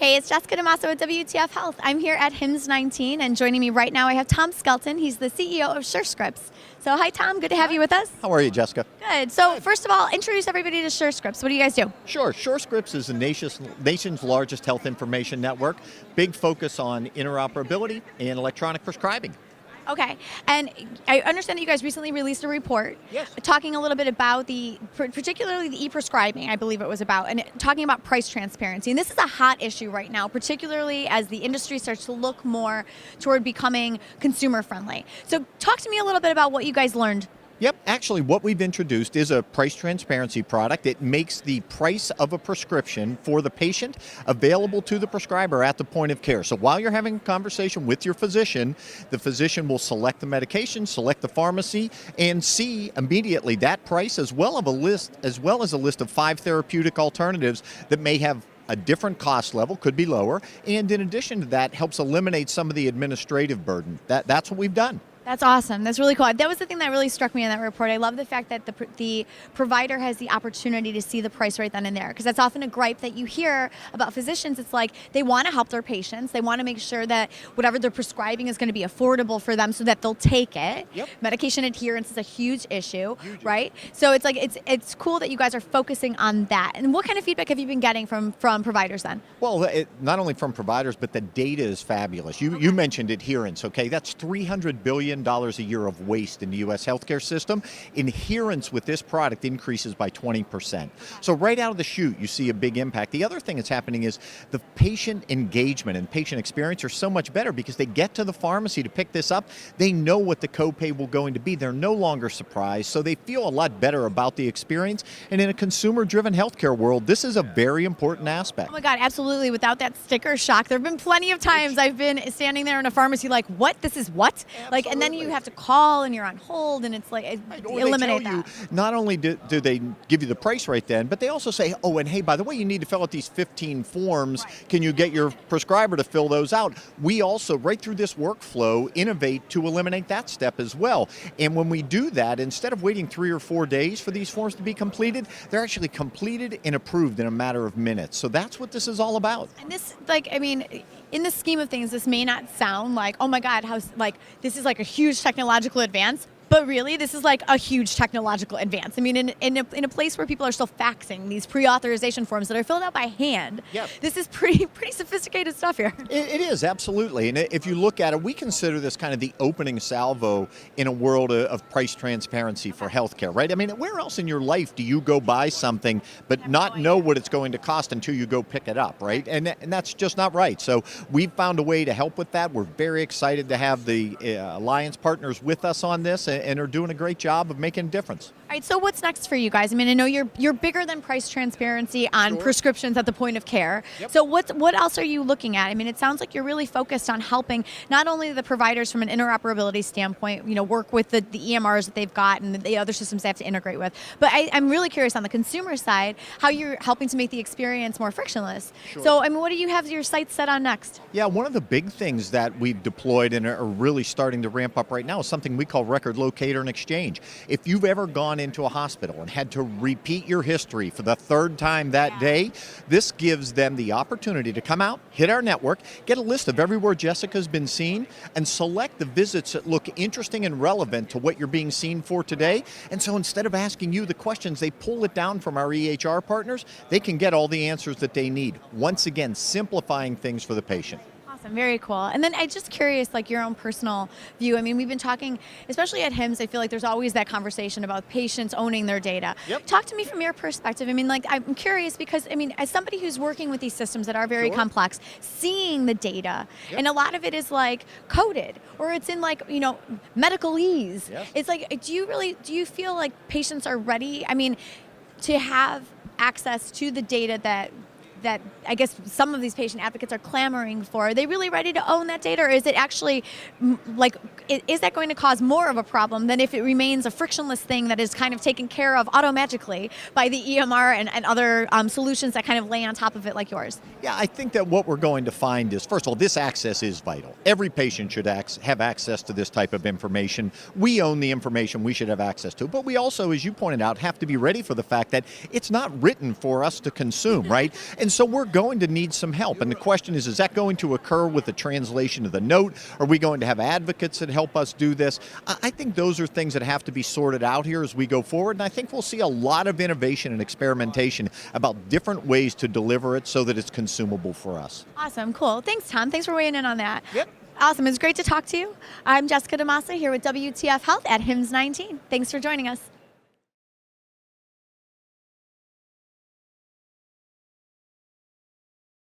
Hey, it's Jessica DaMassa with WTF Health. I'm here at HIMSS 19, and joining me right now I have Tom Skelton. He's the CEO of Surescripts. So hi, Tom. Good to have you with us. How are you, Jessica? Good. So first of all, introduce everybody to Surescripts. What do you guys do? Sure. Surescripts is the nation's largest health information network. Big focus on interoperability and electronic prescribing. Okay. And I understand that you guys recently released a report talking a little bit about particularly the e-prescribing, I believe it was about, and talking about price transparency. And this is a hot issue right now, particularly as the industry starts to look more toward becoming consumer friendly. So talk to me a little bit about what you guys learned. Yep, actually what we've introduced is a price transparency product. It makes the price of a prescription for the patient available to the prescriber at the point of care. So while you're having a conversation with your physician, the physician will select the medication, select the pharmacy, and see immediately that price as well as a list of 5 therapeutic alternatives that may have a different cost level, could be lower, and in addition to that, helps eliminate some of the administrative burden. That's what we've done. That's awesome. That's really cool. That was the thing that really struck me in that report. I love the fact that the provider has the opportunity to see the price right then and there, because that's often a gripe that you hear about physicians. It's like they want to help their patients. They want to make sure that whatever they're prescribing is going to be affordable for them so that they'll take it. Yep. Medication adherence is a huge issue, right? So it's like it's cool that you guys are focusing on that. And what kind of feedback have you been getting from providers then? Well, not only from providers, but the data is fabulous. You mentioned adherence, okay? That's $300 billion a year of waste in the U.S. healthcare system. Adherence with this product increases by 20%. So right out of the chute, you see a big impact. The other thing that's happening is the patient engagement and patient experience are so much better because they get to the pharmacy to pick this up. They know what the copay will going to be. They're no longer surprised, so they feel a lot better about the experience. And in a consumer-driven healthcare world, this is a very important aspect. Oh my God, absolutely. Without that sticker shock, there have been plenty of times I've been standing there in a pharmacy like, what? This is what? Absolutely. Like, and then you have to call and you're on hold, and it's like, eliminate that. Not only do they give you the price right then, but they also say, oh, and hey, by the way, you need to fill out these 15 forms. Right. Can you get your prescriber to fill those out? We also, right through this workflow, innovate to eliminate that step as well. And when we do that, instead of waiting 3 or 4 days for these forms to be completed, they're actually completed and approved in a matter of minutes. So that's what this is all about. And this, in the scheme of things, this may not sound like, oh my God, this is like a huge technological advance, but really this is like a huge technological advance. I mean, in a place where people are still faxing these pre-authorization forms that are filled out by hand, this is pretty sophisticated stuff here. It is, absolutely. And if you look at it, we consider this kind of the opening salvo in a world of price transparency for healthcare, right? I mean, where else in your life do you go buy something but not know what it's going to cost until you go pick it up, right? And that's just not right. So we've found a way to help with that. We're very excited to have the alliance partners with us on this and are doing a great job of making a difference. All right, so what's next for you guys? I mean, I know you're bigger than price transparency on prescriptions at the point of care. Yep. So what else are you looking at? I mean, it sounds like you're really focused on helping not only the providers from an interoperability standpoint, work with the EMRs that they've got and the other systems they have to integrate with, but I'm really curious on the consumer side, how you're helping to make the experience more frictionless. Sure. So, I mean, what do you have your sights set on next? Yeah, one of the big things that we've deployed and are really starting to ramp up right now is something we call record locator and exchange. If you've ever gone into a hospital and had to repeat your history for the 3rd time that day, this gives them the opportunity to come out, hit our network, get a list of everywhere Jessica's been seen, and select the visits that look interesting and relevant to what you're being seen for today. And so instead of asking you the questions, they pull it down from our EHR partners. They can get all the answers that they need. Once again, simplifying things for the patient. Awesome, very cool. And then I'm just curious, like your own personal view. I mean, we've been talking, especially at HIMSS, I feel like there's always that conversation about patients owning their data. Yep. Talk to me from your perspective. I mean, like, I'm curious because, I mean, as somebody who's working with these systems that are very complex, seeing the data, and a lot of it is like coded, or it's in like, medicalese. Yes. It's like, do you feel like patients are ready, I mean, to have access to the data that I guess some of these patient advocates are clamoring for? Are they really ready to own that data, or is it actually is that going to cause more of a problem than if it remains a frictionless thing that is kind of taken care of automagically by the EMR and other solutions that kind of lay on top of it like yours? Yeah, I think that what we're going to find is, first of all, this access is vital. Every patient should have access to this type of information. We own the information we should have access to, but we also, as you pointed out, have to be ready for the fact that it's not written for us to consume, right? And And so we're going to need some help. And the question is that going to occur with the translation of the note? Are we going to have advocates that help us do this? I think those are things that have to be sorted out here as we go forward. And I think we'll see a lot of innovation and experimentation about different ways to deliver it so that it's consumable for us. Awesome, cool. Thanks, Tom. Thanks for weighing in on that. Yep. Awesome. It was great to talk to you. I'm Jessica DaMassa here with WTF Health at HIMSS 19. Thanks for joining us.